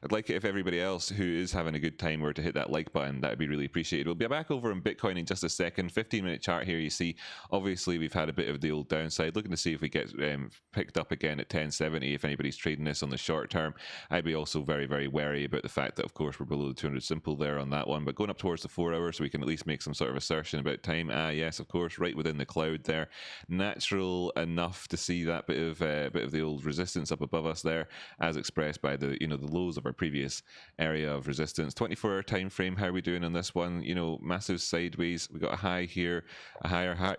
I'd like it if everybody else who is having a good time were to hit that like button. That would be really appreciated. We'll be back over on Bitcoin in just a second. 15-minute chart here. You see, obviously we've had a bit of the old downside. Looking to see if we get picked up again at 1070. If anybody's trading this on the short term, I'd be also very, very wary about the fact that, of course, we're below the 200 simple there on that one. But going up towards the 4 hours, so we can at least make some sort of assertion about time. Yes, of course, right within the cloud there. Natural enough to see that bit of the old resistance up above us there, as expressed by the the lows of our previous area of resistance. 24-hour time frame. How are we doing on this one? Massive sideways. We got a high here, a higher high,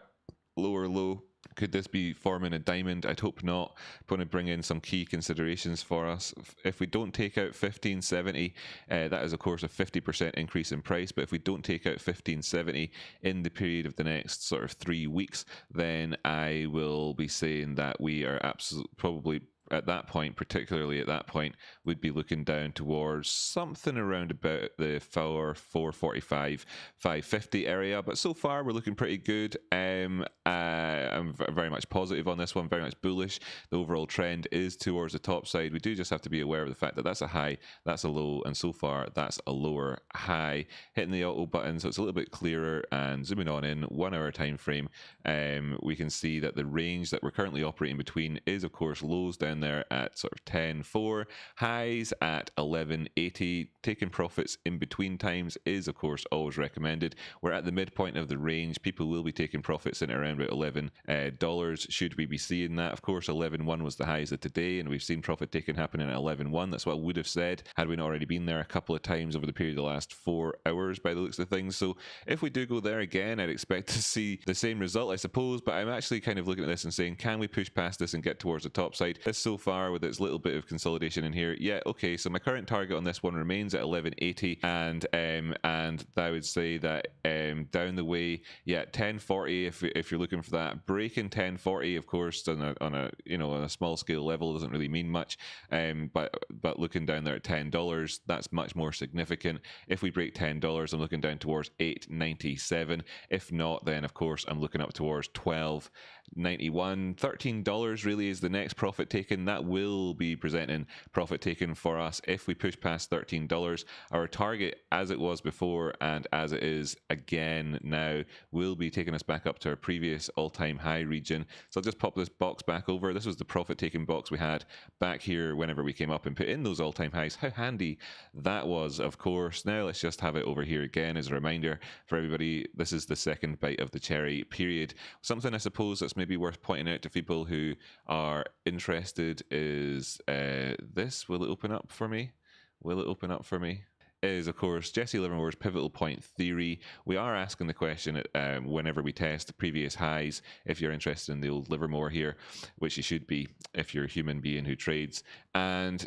lower low. Could this be forming a diamond? I'd hope not. Going to bring in some key considerations for us. If we don't take out 1570, that is of course a 50% increase in price. But if we don't take out 1570 in the period of the next sort of 3 weeks, then I will be saying that we are absolutely probably at that point, particularly at that point, we'd be looking down towards something around about the 445, 550 area. But so far, we're looking pretty good. I'm very much positive on this one, very much bullish. The overall trend is towards the top side. We do just have to be aware of the fact that that's a high, that's a low, and so far, that's a lower high. Hitting the auto button, so it's a little bit clearer, and zooming on in 1 hour time frame, we can see that the range that we're currently operating between is, of course, lows down there at sort of 10.4, highs at 11.80. Taking profits in between times is, of course, always recommended. We're at the midpoint of the range. People will be taking profits in around about $11 should we be seeing that. Of course, 11.1 was the highs of today, and we've seen profit taking happening at 11.1. That's what I would have said had we not already been there a couple of times over the period of the last 4 hours by the looks of things. So if we do go there again, I'd expect to see the same result, I suppose, but I'm actually kind of looking at this and saying, can we push past this and get towards the top side? This so far with its little bit of consolidation in here, yeah, okay, so my current target on this one remains at 11.80, and I would say that down the way, yeah, 10.40 if you're looking for that. Breaking 10.40, of course, on a small scale level doesn't really mean much, but looking down there at $10, that's much more significant. If we break $10, I'm looking down towards 8.97. If not, then of course I'm looking up towards 12.91. $13 really is the next profit taken. That will be presenting profit taken for us if we push past $13. Our target, as it was before and as it is again now, will be taking us back up to our previous all-time high region. So I'll just pop this box back over. This was the profit taking box we had back here whenever we came up and put in those all-time highs. How handy that was, of course. Now let's just have it over here again as a reminder for everybody. This is the second bite of the cherry period. Something I suppose that's maybe worth pointing out to people who are interested is this. Will it open up for me? Will it open up for me? Is, of course, Jesse Livermore's pivotal point theory. We are asking the question whenever we test previous highs, if you're interested in the old Livermore here, which you should be if you're a human being who trades. And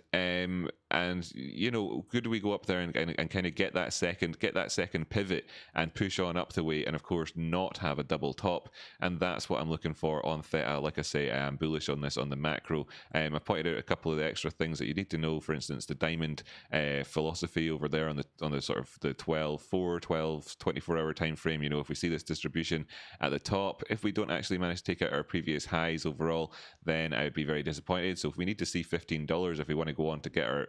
could we go up there and kind of get that second pivot and push on up the way, and of course not have a double top? And that's what I'm looking for on Theta. Like I say, I am bullish on this on the macro. I pointed out a couple of the extra things that you need to know. For instance, the diamond philosophy over there on the sort of the 24-hour time frame. If we see this distribution at the top, if we don't actually manage to take out our previous highs overall, then I would be very disappointed. So if we need to see $15 if we want to go on to get our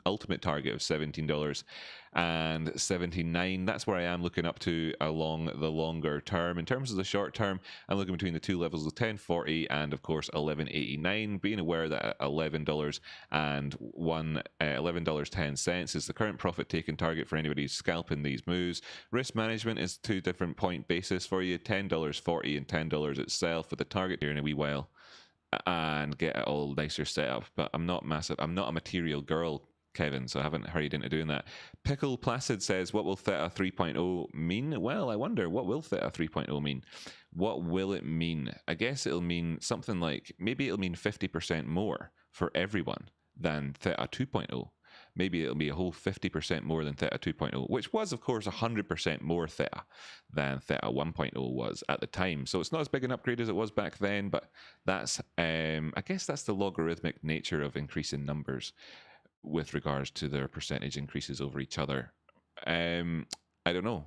ultimate target of $17 and 79, that's where I am looking up to along the longer term. In terms of the short term, I'm looking between the two levels of 10.40 and of course 11.89, being aware that $11 and $11.10 is the current profit taking target for anybody who's scalping these moves. Risk management is 2 different point basis for you, $10.40 and $10 itself, with the target here in a wee while, and get it all nicer set up. But I'm not a material girl, Kevin, so I haven't hurried into doing that. Pickle Placid says, what will Theta 3.0 mean? Well, I wonder, what will Theta 3.0 mean? What will it mean? I guess it'll mean something like, maybe it'll mean 50% more for everyone than Theta 2.0. Maybe it'll be a whole 50% more than Theta 2.0, which was, of course, 100% more Theta than Theta 1.0 was at the time. So it's not as big an upgrade as it was back then, but that's, I guess that's the logarithmic nature of increasing numbers with regards to their percentage increases over each other. I don't know.